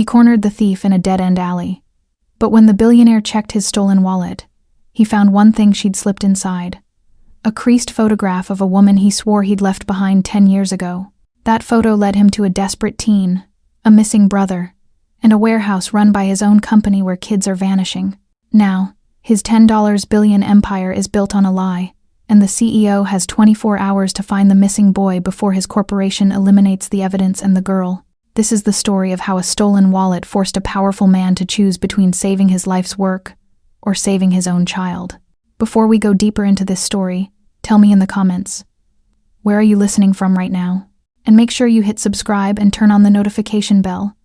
cornered the thief in a dead-end alley. But when the billionaire checked his stolen wallet, he found one thing she'd slipped inside: a creased photograph of a woman he swore he'd left behind 10 years ago. That photo led him to a desperate teen, a missing brother, and a warehouse run by his own company where kids are vanishing. Now, his $10 billion empire is built on a lie, and the CEO has 24 hours to find the missing boy before his corporation eliminates the evidence and the girl. This is the story of how a stolen wallet forced a powerful man to choose between saving his life's work or saving his own child. Before we go deeper into this story, tell me in the comments, where are you listening from right now? And make sure you hit subscribe and turn on the notification bell,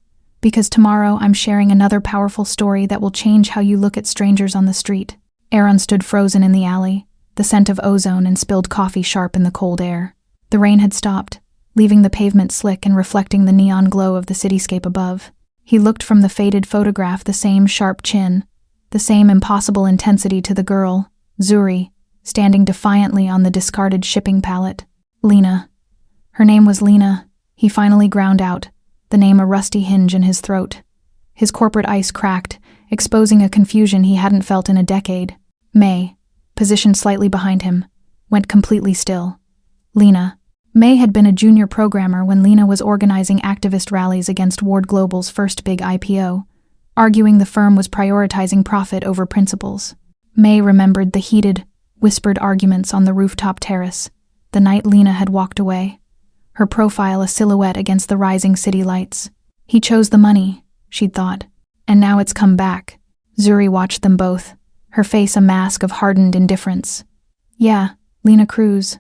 because tomorrow I'm sharing another powerful story that will change how you look at strangers on the street. Aaron stood frozen in the alley, the scent of ozone and spilled coffee sharp in the cold air. The rain had stopped, leaving the pavement slick and reflecting the neon glow of the cityscape above. He looked from the faded photograph, the same sharp chin, the same impossible intensity, to the girl, Zuri, standing defiantly on the discarded shipping pallet. Lena. Her name was Lena. He finally ground out, the name a rusty hinge in his throat. His corporate ice cracked, exposing a confusion he hadn't felt in a decade. May, positioned slightly behind him, went completely still. Lena. May had been a junior programmer when Lena was organizing activist rallies against Ward Global's first big IPO, arguing the firm was prioritizing profit over principles. May remembered the heated, whispered arguments on the rooftop terrace, the night Lena had walked away, her profile a silhouette against the rising city lights. He chose the money, she'd thought, and now it's come back. Zuri watched them both, her face a mask of hardened indifference. Yeah, Lena Cruz.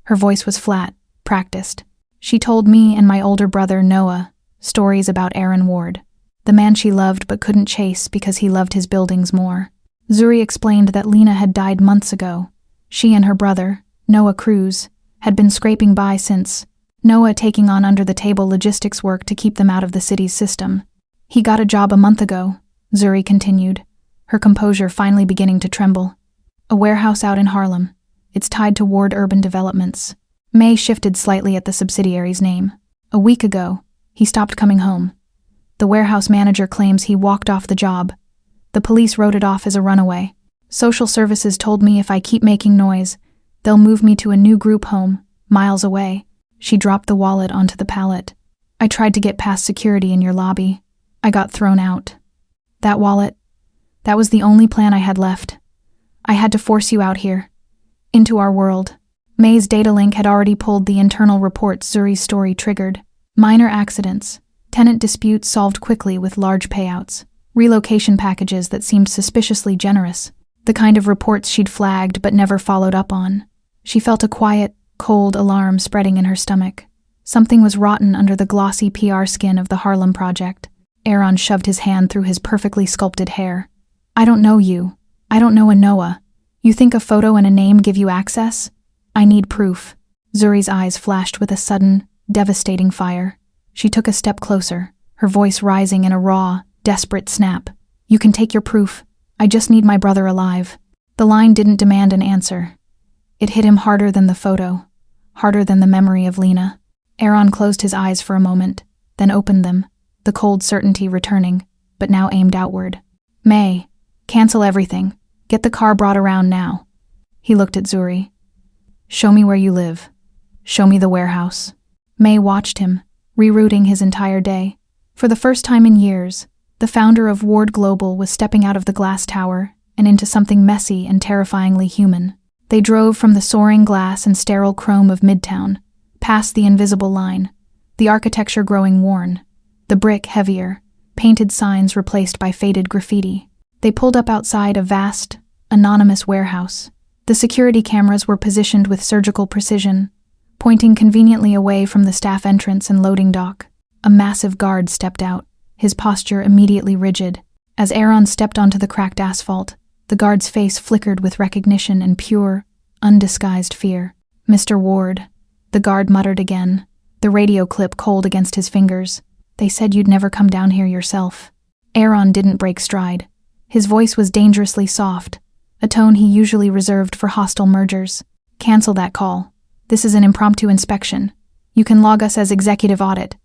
Her voice was flat, practiced. She told me and my older brother, Noah, stories about Aaron Ward, the man she loved but couldn't chase because he loved his buildings more. Zuri explained that Lena had died months ago. She and her brother, Noah Cruz, had been scraping by since, Noah taking on under-the-table logistics work to keep them out of the city's system. He got a job a month ago, Zuri continued, her composure finally beginning to tremble. A warehouse out in Harlem. It's tied to Ward Urban Developments. May shifted slightly at the subsidiary's name. A week ago, he stopped coming home. The warehouse manager claims he walked off the job. The police wrote it off as a runaway. Social services told me if I keep making noise, they'll move me to a new group home, miles away. She dropped the wallet onto the pallet. I tried to get past security in your lobby. I got thrown out. That wallet, that was the only plan I had left. I had to force you out here, into our world. May's data link had already pulled the internal reports Zuri's story triggered. Minor accidents, tenant disputes solved quickly with large payouts, relocation packages that seemed suspiciously generous, the kind of reports she'd flagged but never followed up on. She felt a quiet, cold alarm spreading in her stomach. Something was rotten under the glossy PR skin of the Harlem project. Aaron shoved his hand through his perfectly sculpted hair. I don't know you. I don't know a Noah. You think a photo and a name give you access? I need proof. Zuri's eyes flashed with a sudden, devastating fire. She took a step closer, her voice rising in a raw, desperate snap. You can take your proof. I just need my brother alive. The line didn't demand an answer. It hit him harder than the photo, harder than the memory of Lena. Aaron closed his eyes for a moment, then opened them, the cold certainty returning, but now aimed outward. May, cancel everything. Get the car brought around now. He looked at Zuri. Show me where you live. Show me the warehouse. May watched him, rerouting his entire day. For the first time in years, the founder of Ward Global was stepping out of the glass tower and into something messy and terrifyingly human. They drove from the soaring glass and sterile chrome of Midtown, past the invisible line, the architecture growing worn, the brick heavier, painted signs replaced by faded graffiti. They pulled up outside a vast, anonymous warehouse. The security cameras were positioned with surgical precision, pointing conveniently away from the staff entrance and loading dock. A massive guard stepped out, his posture immediately rigid. As Aaron stepped onto the cracked asphalt, the guard's face flickered with recognition and pure, undisguised fear. Mr. Ward, the guard muttered again, the radio clip cold against his fingers. They said you'd never come down here yourself. Aaron didn't break stride. His voice was dangerously soft, a tone he usually reserved for hostile mergers. Cancel that call. This is an impromptu inspection. You can log us as executive audit.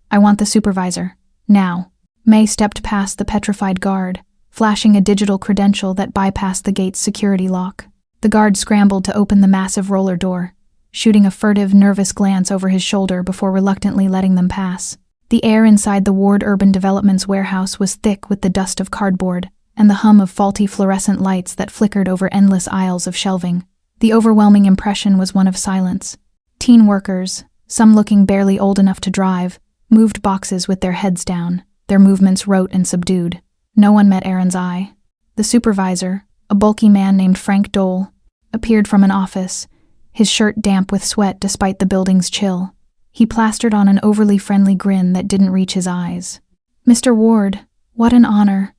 I want the supervisor. Now. May stepped past the petrified guard, flashing a digital credential that bypassed the gate's security lock. The guard scrambled to open the massive roller door, shooting a furtive, nervous glance over his shoulder before reluctantly letting them pass. The air inside the Ward Urban Development's warehouse was thick with the dust of cardboard and the hum of faulty fluorescent lights that flickered over endless aisles of shelving. The overwhelming impression was one of silence. Teen workers, some looking barely old enough to drive, moved boxes with their heads down, their movements rote and subdued. No one met Aaron's eye. The supervisor, a bulky man named Frank Dole, appeared from an office, his shirt damp with sweat despite the building's chill. He plastered on an overly friendly grin that didn't reach his eyes. "Mr. Ward, what an honor.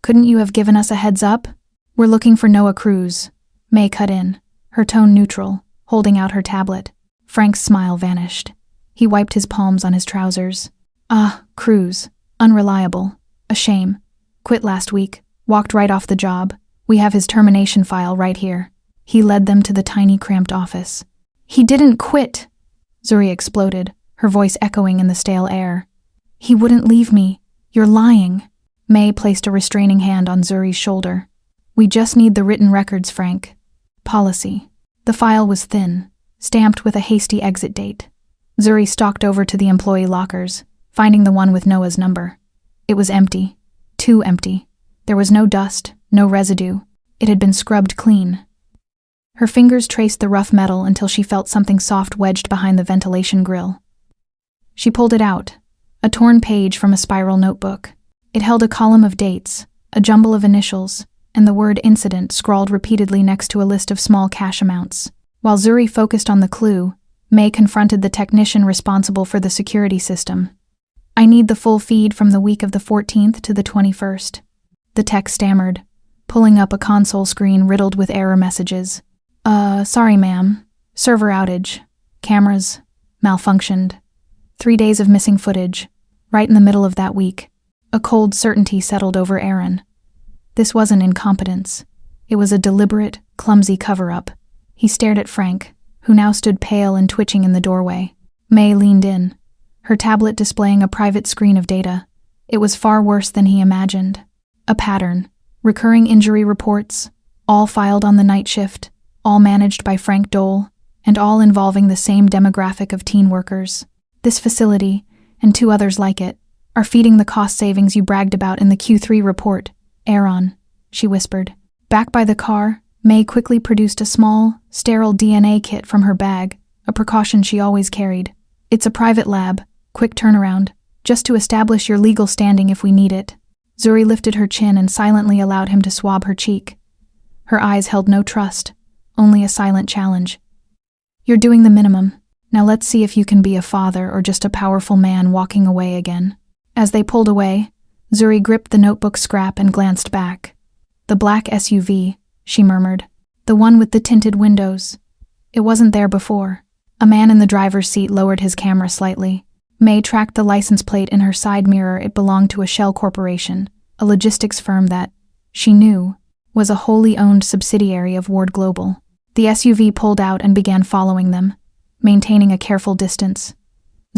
Couldn't you have given us a heads up? We're looking for Noah Cruz." May cut in, her tone neutral, holding out her tablet. Frank's smile vanished. He wiped his palms on his trousers. Cruz. Unreliable. A shame. Quit last week. Walked right off the job. We have his termination file right here." He led them to the tiny, cramped office. "He didn't quit," Zuri exploded, her voice echoing in the stale air. "He wouldn't leave me. You're lying." May placed a restraining hand on Zuri's shoulder. "We just need the written records, Frank. Policy." The file was thin, stamped with a hasty exit date. Zuri stalked over to the employee lockers, finding the one with Noah's number. It was empty. Too empty. There was no dust, no residue. It had been scrubbed clean. Her fingers traced the rough metal until she felt something soft wedged behind the ventilation grill. She pulled it out, a torn page from a spiral notebook. It held a column of dates, a jumble of initials, and the word incident scrawled repeatedly next to a list of small cash amounts. While Zuri focused on the clue, May confronted the technician responsible for the security system. "I need the full feed from the week of the 14th to the 21st. The tech stammered, pulling up a console screen riddled with error messages. Sorry ma'am. Server outage. Cameras malfunctioned. 3 days of missing footage. Right in the middle of that week." A cold certainty settled over Aaron. This wasn't incompetence. It was a deliberate, clumsy cover-up. He stared at Frank, who now stood pale and twitching in the doorway. May leaned in, her tablet displaying a private screen of data. It was far worse than he imagined. A pattern, recurring injury reports, all filed on the night shift, all managed by Frank Dole, and all involving the same demographic of teen workers. "This facility, and 2 others like it, are feeding the cost savings you bragged about in the Q3 report, Aaron," she whispered. Back by the car, May quickly produced a small, sterile DNA kit from her bag, a precaution she always carried. "It's a private lab, quick turnaround, just to establish your legal standing if we need it." Zuri lifted her chin and silently allowed him to swab her cheek. Her eyes held no trust, only a silent challenge. "You're doing the minimum. Now let's see if you can be a father or just a powerful man walking away again." As they pulled away, Zuri gripped the notebook scrap and glanced back. "The black SUV," she murmured. "The one with the tinted windows. It wasn't there before." A man in the driver's seat lowered his camera slightly. May tracked the license plate in her side mirror. It belonged to a shell corporation, a logistics firm that, she knew, was a wholly owned subsidiary of Ward Global. The SUV pulled out and began following them, maintaining a careful distance.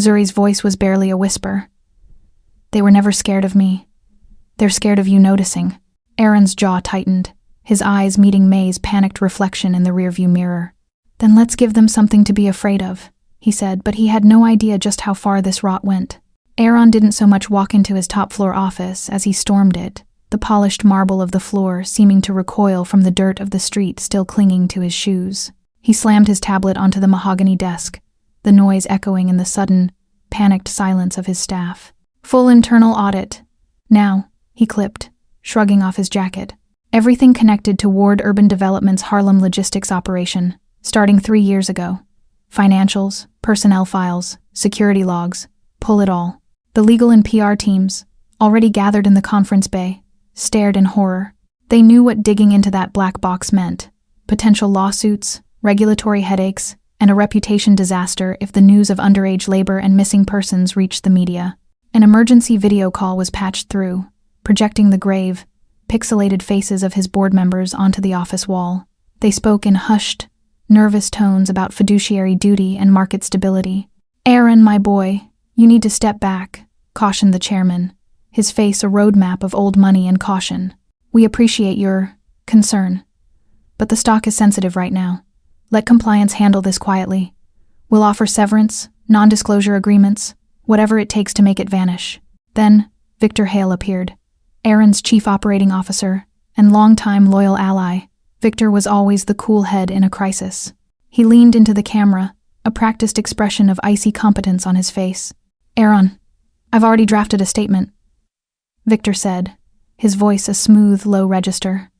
Zuri's voice was barely a whisper. "They were never scared of me. They're scared of you noticing." Aaron's jaw tightened, his eyes meeting May's panicked reflection in the rearview mirror. "Then let's give them something to be afraid of," he said, but he had no idea just how far this rot went. Aaron didn't so much walk into his top-floor office as he stormed it, the polished marble of the floor seeming to recoil from the dirt of the street still clinging to his shoes. He slammed his tablet onto the mahogany desk, the noise echoing in the sudden, panicked silence of his staff. "Full internal audit. Now," he clipped, shrugging off his jacket. "Everything connected to Ward Urban Development's Harlem logistics operation, starting 3 years ago. Financials, personnel files, security logs, pull it all." The legal and PR teams, already gathered in the conference bay, stared in horror. They knew what digging into that black box meant: potential lawsuits, regulatory headaches, and a reputation disaster if the news of underage labor and missing persons reached the media. An emergency video call was patched through, projecting the grave, pixelated faces of his board members onto the office wall. They spoke in hushed, nervous tones about fiduciary duty and market stability. "Aaron, my boy, you need to step back," cautioned the chairman, his face a roadmap of old money and caution. "We appreciate your concern, but the stock is sensitive right now. Let compliance handle this quietly. We'll offer severance, non-disclosure agreements, whatever it takes to make it vanish." Then, Victor Hale appeared. Aaron's chief operating officer and longtime loyal ally, Victor was always the cool head in a crisis. He leaned into the camera, a practiced expression of icy competence on his face. "Aaron, I've already drafted a statement," Victor said, his voice a smooth, low register.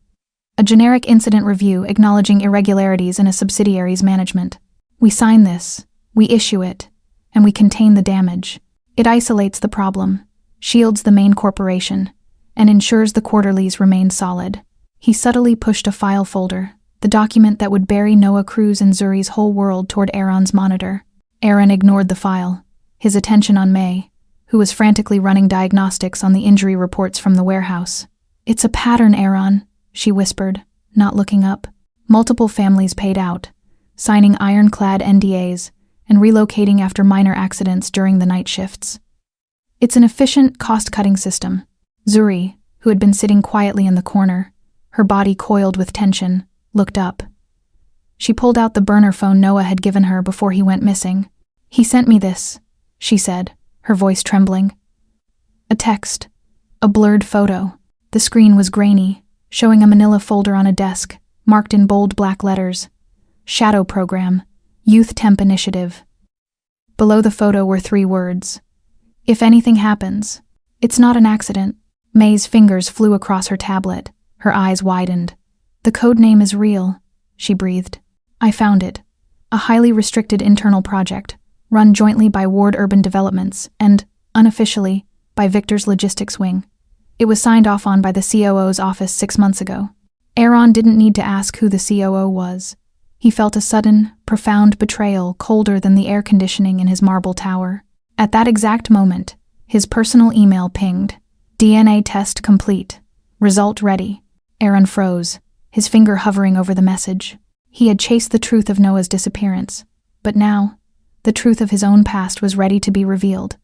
"A generic incident review acknowledging irregularities in a subsidiary's management. We sign this, we issue it, and we contain the damage. It isolates the problem, shields the main corporation, and ensures the quarterlies remain solid." He subtly pushed a file folder, the document that would bury Noah Cruz and Zuri's whole world, toward Aaron's monitor. Aaron ignored the file, his attention on May, who was frantically running diagnostics on the injury reports from the warehouse. "It's a pattern, Aaron," she whispered, not looking up. "Multiple families paid out, signing ironclad NDAs and relocating after minor accidents during the night shifts. It's an efficient, cost-cutting system." Zuri, who had been sitting quietly in the corner, her body coiled with tension, looked up. She pulled out the burner phone Noah had given her before he went missing. "He sent me this," she said, her voice trembling. A text, a blurred photo. The screen was grainy, showing a manila folder on a desk, marked in bold black letters. "Shadow Program, Youth Temp Initiative." Below the photo were 3 words. "If anything happens, it's not an accident." May's fingers flew across her tablet, her eyes widened. "The code name is real," she breathed. "I found it. A highly restricted internal project, run jointly by Ward Urban Developments and, unofficially, by Victor's logistics wing. It was signed off on by the COO's office 6 months ago." Aaron didn't need to ask who the COO was. He felt a sudden, profound betrayal, colder than the air conditioning in his marble tower. At that exact moment, his personal email pinged. "DNA test complete. Result ready." Aaron froze, his finger hovering over the message. He had chased the truth of Noah's disappearance, but now, the truth of his own past was ready to be revealed,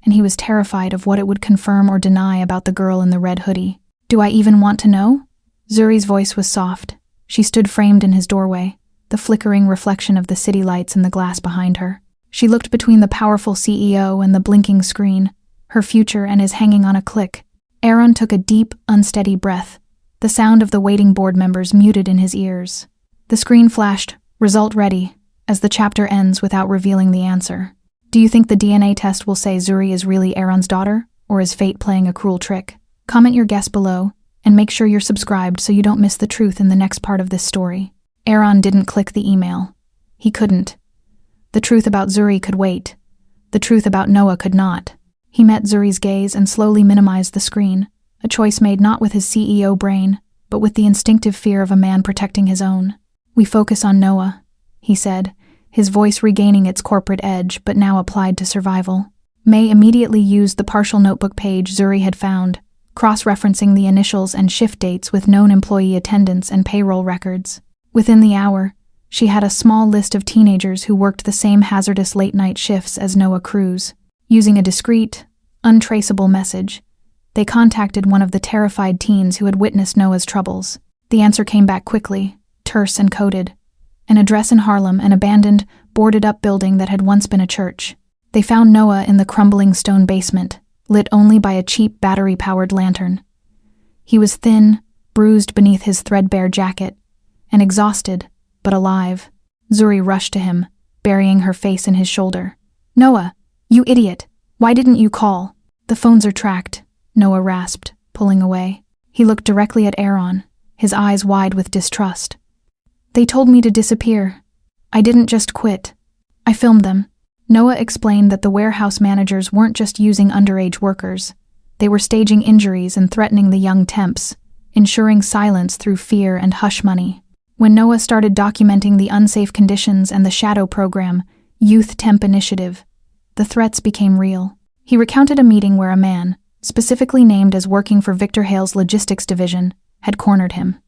and he was terrified of what it would confirm or deny about the girl in the red hoodie. "Do I even want to know?" Zuri's voice was soft. She stood framed in his doorway, the flickering reflection of the city lights in the glass behind her. She looked between the powerful CEO and the blinking screen, her future and his hanging on a click. Aaron took a deep, unsteady breath, the sound of the waiting board members muted in his ears. The screen flashed, "Result ready," as the chapter ends without revealing the answer. Do you think the DNA test will say Zuri is really Aaron's daughter, or is fate playing a cruel trick? Comment your guess below, and make sure you're subscribed so you don't miss the truth in the next part of this story. Aaron didn't click the email. He couldn't. The truth about Zuri could wait. The truth about Noah could not. He met Zuri's gaze and slowly minimized the screen, a choice made not with his CEO brain, but with the instinctive fear of a man protecting his own. "We focus on Noah," he said, his voice regaining its corporate edge but now applied to survival. May immediately used the partial notebook page Zuri had found, cross-referencing the initials and shift dates with known employee attendance and payroll records. Within the hour, she had a small list of teenagers who worked the same hazardous late-night shifts as Noah Cruz. Using a discreet, untraceable message, they contacted one of the terrified teens who had witnessed Noah's troubles. The answer came back quickly, terse and coded. An address in Harlem, an abandoned, boarded-up building that had once been a church. They found Noah in the crumbling stone basement, lit only by a cheap battery-powered lantern. He was thin, bruised beneath his threadbare jacket, and exhausted, but alive. Zuri rushed to him, burying her face in his shoulder. "Noah, you idiot! Why didn't you call?" "The phones are tracked," Noah rasped, pulling away. He looked directly at Aaron, his eyes wide with distrust. "They told me to disappear. I didn't just quit. I filmed them." Noah explained that the warehouse managers weren't just using underage workers. They were staging injuries and threatening the young temps, ensuring silence through fear and hush money. When Noah started documenting the unsafe conditions and the shadow program, Youth Temp Initiative, the threats became real. He recounted a meeting where a man, specifically named as working for Victor Hale's logistics division, had cornered him.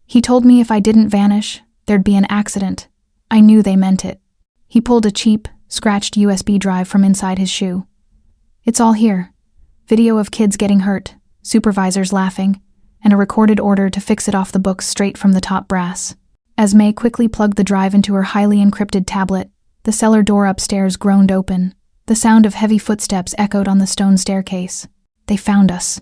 "He told me if I didn't vanish, there'd be an accident. I knew they meant it." He pulled a cheap, scratched USB drive from inside his shoe. "It's all here. video of kids getting hurt, supervisors laughing, and a recorded order to fix it off the books straight from the top brass. As May quickly plugged the drive into her highly encrypted tablet, the cellar door upstairs groaned open. The sound of heavy footsteps echoed on the stone staircase. "They found us,"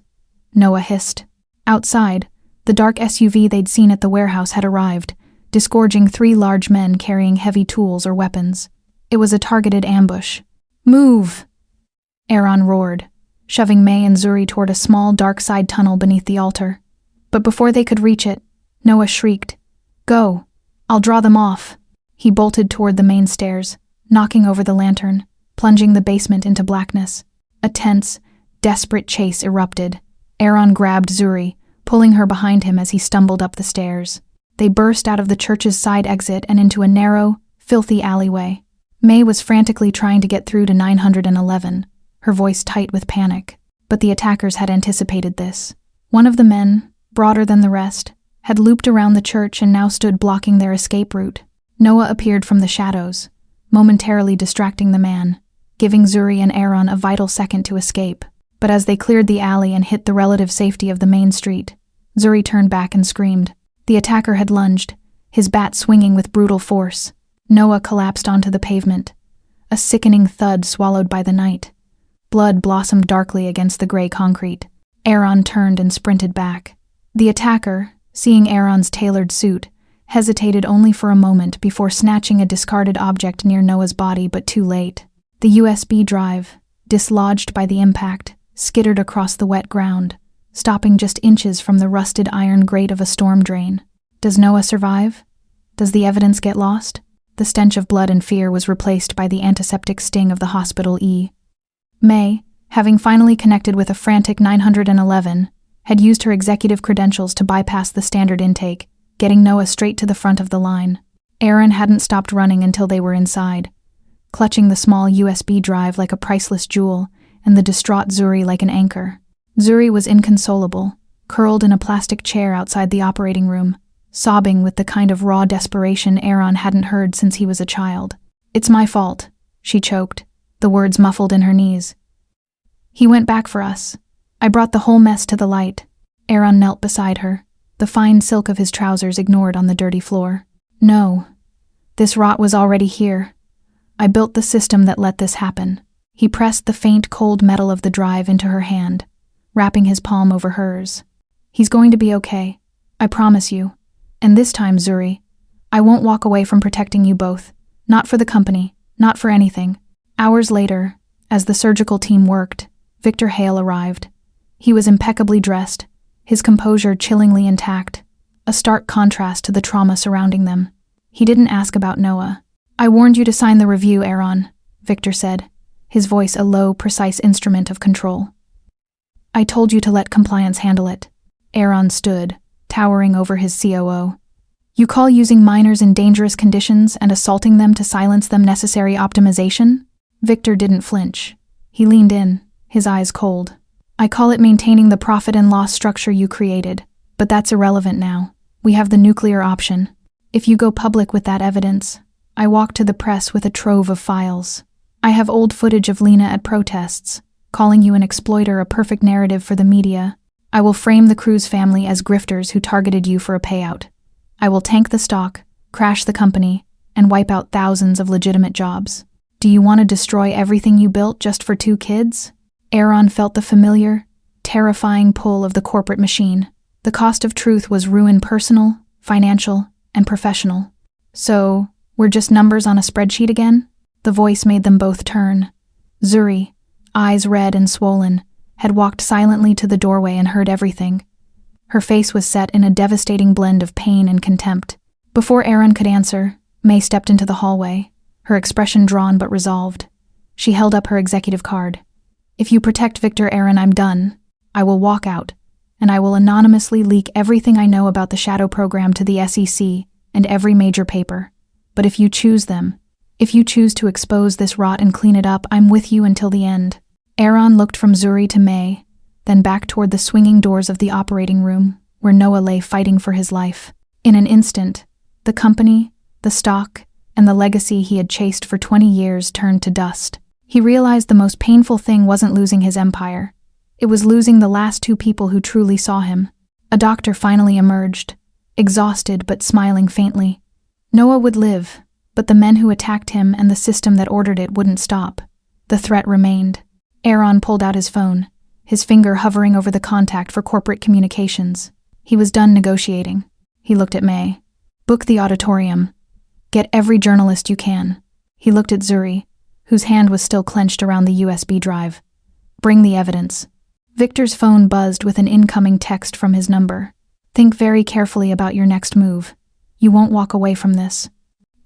Noah hissed. Outside, the dark SUV they'd seen at the warehouse had arrived, disgorging 3 large men carrying heavy tools or weapons. It was a targeted ambush. "Move!" Aaron roared, shoving May and Zuri toward a small dark side tunnel beneath the altar. But before they could reach it, Noah shrieked, "Go! I'll draw them off!" He bolted toward the main stairs, knocking over the lantern, plunging the basement into blackness. A tense, desperate chase erupted. Aaron grabbed Zuri, pulling her behind him as he stumbled up the stairs. They burst out of the church's side exit and into a narrow, filthy alleyway. May was frantically trying to get through to 911, her voice tight with panic. But the attackers had anticipated this. One of the men, broader than the rest, had looped around the church and now stood blocking their escape route. Noah appeared from the shadows, momentarily distracting the man, giving Zuri and Aaron a vital second to escape. But as they cleared the alley and hit the relative safety of the main street, Zuri turned back and screamed. The attacker had lunged, his bat swinging with brutal force. Noah collapsed onto the pavement, a sickening thud swallowed by the night. Blood blossomed darkly against the gray concrete. Aaron turned and sprinted back. The attacker, seeing Aaron's tailored suit, hesitated only for a moment before snatching a discarded object near Noah's body, but too late. The USB drive, dislodged by the impact, skittered across the wet ground, stopping just inches from the rusted iron grate of a storm drain. Does Noah survive? Does the evidence get lost? The stench of blood and fear was replaced by the antiseptic sting of the hospital E. May, having finally connected with a frantic 911, had used her executive credentials to bypass the standard intake, getting Noah straight to the front of the line. Aaron hadn't stopped running until they were inside, clutching the small USB drive like a priceless jewel, and the distraught Zuri like an anchor. Zuri was inconsolable, curled in a plastic chair outside the operating room, sobbing with the kind of raw desperation Aaron hadn't heard since he was a child. "It's my fault," she choked, the words muffled in her knees. "He went back for us. I brought the whole mess to the light." Aaron knelt beside her, the fine silk of his trousers ignored on the dirty floor. "No, this rot was already here. I built the system that let this happen." He pressed the faint cold metal of the drive into her hand, wrapping his palm over hers. "He's going to be okay, I promise you. And this time, Zuri, I won't walk away from protecting you both. Not for the company, not for anything." Hours later, as the surgical team worked, Victor Hale arrived. He was impeccably dressed, his composure chillingly intact, a stark contrast to the trauma surrounding them. He didn't ask about Noah. "I warned you to sign the review, Aaron," Victor said, his voice a low, precise instrument of control. "I told you to let compliance handle it." Aaron stood, towering over his COO. "You call using minors in dangerous conditions and assaulting them to silence them necessary optimization?" Victor didn't flinch. He leaned in, his eyes cold. "I call it maintaining the profit and loss structure you created, but that's irrelevant now. We have the nuclear option. If you go public with that evidence, I walk to the press with a trove of files. I have old footage of Lena at protests, calling you an exploiter, a perfect narrative for the media. I will frame the Cruz family as grifters who targeted you for a payout. I will tank the stock, crash the company, and wipe out thousands of legitimate jobs. Do you want to destroy everything you built just for 2 kids? Aaron felt the familiar, terrifying pull of the corporate machine. The cost of truth was ruin, personal, financial, and professional. "So, we're just numbers on a spreadsheet again?" The voice made them both turn. Zuri, eyes red and swollen, had walked silently to the doorway and heard everything. Her face was set in a devastating blend of pain and contempt. Before Aaron could answer, May stepped into the hallway, her expression drawn but resolved. She held up her executive card. "If you protect Victor, Aaron, I'm done. I will walk out, and I will anonymously leak everything I know about the Shadow program to the SEC and every major paper. But if you choose to expose this rot and clean it up, I'm with you until the end." Aaron looked from Zuri to May, then back toward the swinging doors of the operating room, where Noah lay fighting for his life. In an instant, the company, the stock, and the legacy he had chased for 20 years turned to dust. He realized the most painful thing wasn't losing his empire. It was losing the last two people who truly saw him. A doctor finally emerged, exhausted but smiling faintly. Noah would live, but the men who attacked him and the system that ordered it wouldn't stop. The threat remained. Aaron pulled out his phone, his finger hovering over the contact for corporate communications. He was done negotiating. He looked at May. Book the auditorium. Get every journalist you can. He looked at Zuri, whose hand was still clenched around the USB drive. Bring the evidence. Victor's phone buzzed with an incoming text from his number. Think very carefully about your next move. You won't walk away from this.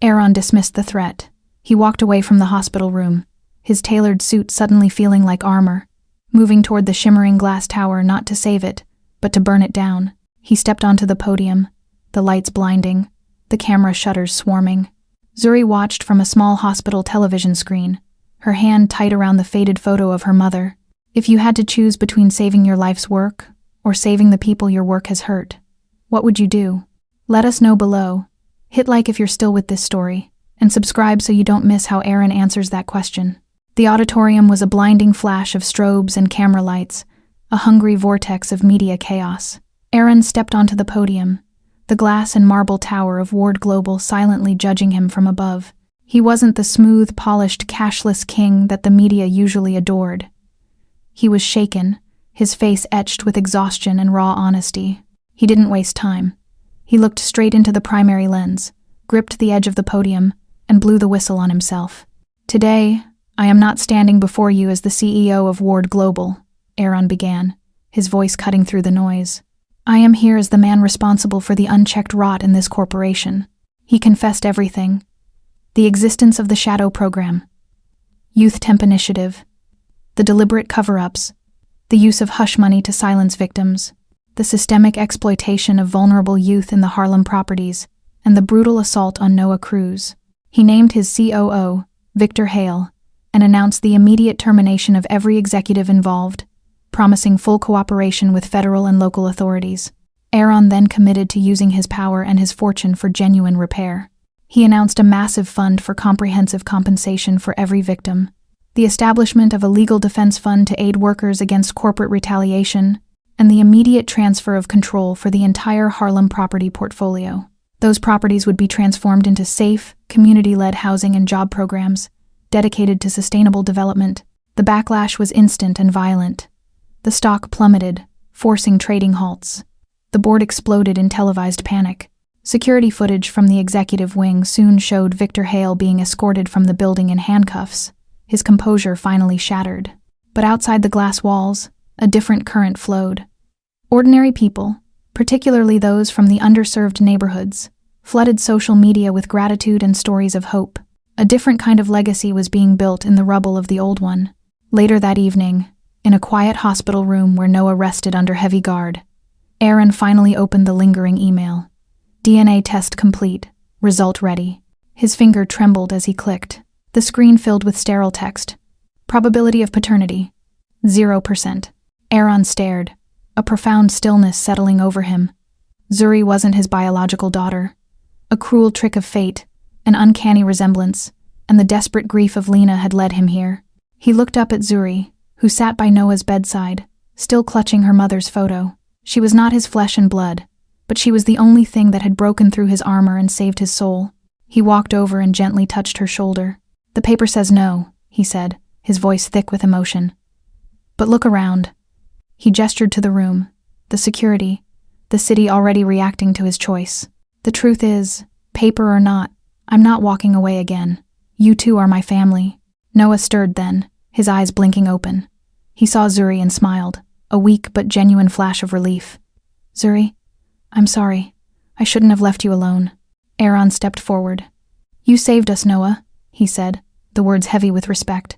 Aaron dismissed the threat. He walked away from the hospital room, his tailored suit suddenly feeling like armor, moving toward the shimmering glass tower not to save it, but to burn it down. He stepped onto the podium, the lights blinding, the camera shutters swarming. Zuri watched from a small hospital television screen, her hand tight around the faded photo of her mother. If you had to choose between saving your life's work or saving the people your work has hurt, what would you do? Let us know below. Hit like if you're still with this story, and subscribe so you don't miss how Aaron answers that question. The auditorium was a blinding flash of strobes and camera lights, a hungry vortex of media chaos. Aaron stepped onto the podium, the glass and marble tower of Ward Global silently judging him from above. He wasn't the smooth, polished, cashless king that the media usually adored. He was shaken, his face etched with exhaustion and raw honesty. He didn't waste time. He looked straight into the primary lens, gripped the edge of the podium, and blew the whistle on himself. Today, I am not standing before you as the CEO of Ward Global, Aaron began, his voice cutting through the noise. I am here as the man responsible for the unchecked rot in this corporation. He confessed everything. The existence of the shadow program, Youth Temp Initiative, the deliberate cover-ups, the use of hush money to silence victims, the systemic exploitation of vulnerable youth in the Harlem properties, and the brutal assault on Noah Cruz. He named his COO, Victor Hale, and announced the immediate termination of every executive involved, promising full cooperation with federal and local authorities. Aaron then committed to using his power and his fortune for genuine repair. He announced a massive fund for comprehensive compensation for every victim, the establishment of a legal defense fund to aid workers against corporate retaliation, and the immediate transfer of control for the entire Harlem property portfolio. Those properties would be transformed into safe, community-led housing and job programs, dedicated to sustainable development. The backlash was instant and violent. The stock plummeted, forcing trading halts. The board exploded in televised panic. Security footage from the executive wing soon showed Victor Hale being escorted from the building in handcuffs, his composure finally shattered. But outside the glass walls, a different current flowed. Ordinary people, particularly those from the underserved neighborhoods, flooded social media with gratitude and stories of hope. A different kind of legacy was being built in the rubble of the old one. Later that evening, in a quiet hospital room where Noah rested under heavy guard, Aaron finally opened the lingering email. DNA test complete, result ready. His finger trembled as he clicked. The screen filled with sterile text. Probability of paternity, 0%. Aaron stared, a profound stillness settling over him. Zuri wasn't his biological daughter. A cruel trick of fate, an uncanny resemblance, and the desperate grief of Lena had led him here. He looked up at Zuri, who sat by Noah's bedside, still clutching her mother's photo. She was not his flesh and blood, but she was the only thing that had broken through his armor and saved his soul. He walked over and gently touched her shoulder. The paper says no, he said, his voice thick with emotion. But look around. He gestured to the room, the security, the city already reacting to his choice. The truth is, paper or not, I'm not walking away again. You two are my family. Noah stirred then, his eyes blinking open. He saw Zuri and smiled, a weak but genuine flash of relief. Zuri, I'm sorry. I shouldn't have left you alone. Aaron stepped forward. You saved us, Noah, he said, the words heavy with respect.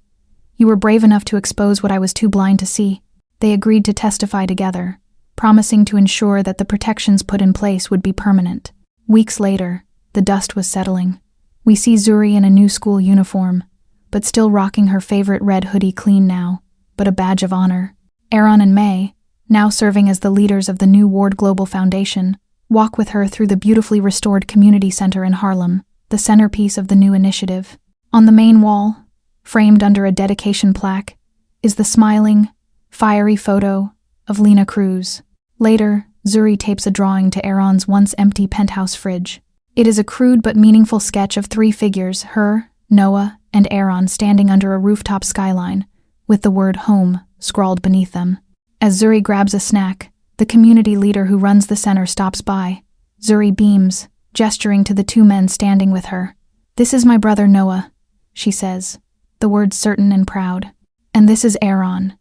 You were brave enough to expose what I was too blind to see. They agreed to testify together, promising to ensure that the protections put in place would be permanent. Weeks later, the dust was settling. We see Zuri in a new school uniform, but still rocking her favorite red hoodie clean now, but a badge of honor. Aaron and May, now serving as the leaders of the new Ward Global Foundation, walk with her through the beautifully restored community center in Harlem, the centerpiece of the new initiative. On the main wall, framed under a dedication plaque, is the smiling, Fiery photo of Lena Cruz. Later, Zuri tapes a drawing to Aaron's once empty penthouse fridge. It is a crude but meaningful sketch of three figures, her, Noah, and Aaron standing under a rooftop skyline, with the word home scrawled beneath them. As Zuri grabs a snack, the community leader who runs the center stops by. Zuri beams, gesturing to the two men standing with her. "This is my brother Noah," she says, the words certain and proud. "And this is Aaron.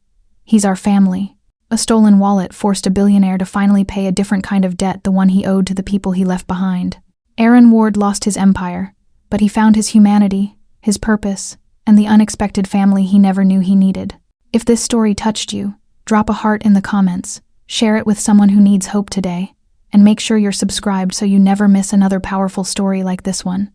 He's our family." A stolen wallet forced a billionaire to finally pay a different kind of debt, the one he owed to the people he left behind. Aaron Ward lost his empire, but he found his humanity, his purpose, and the unexpected family he never knew he needed. If this story touched you, drop a heart in the comments, share it with someone who needs hope today, and make sure you're subscribed so you never miss another powerful story like this one.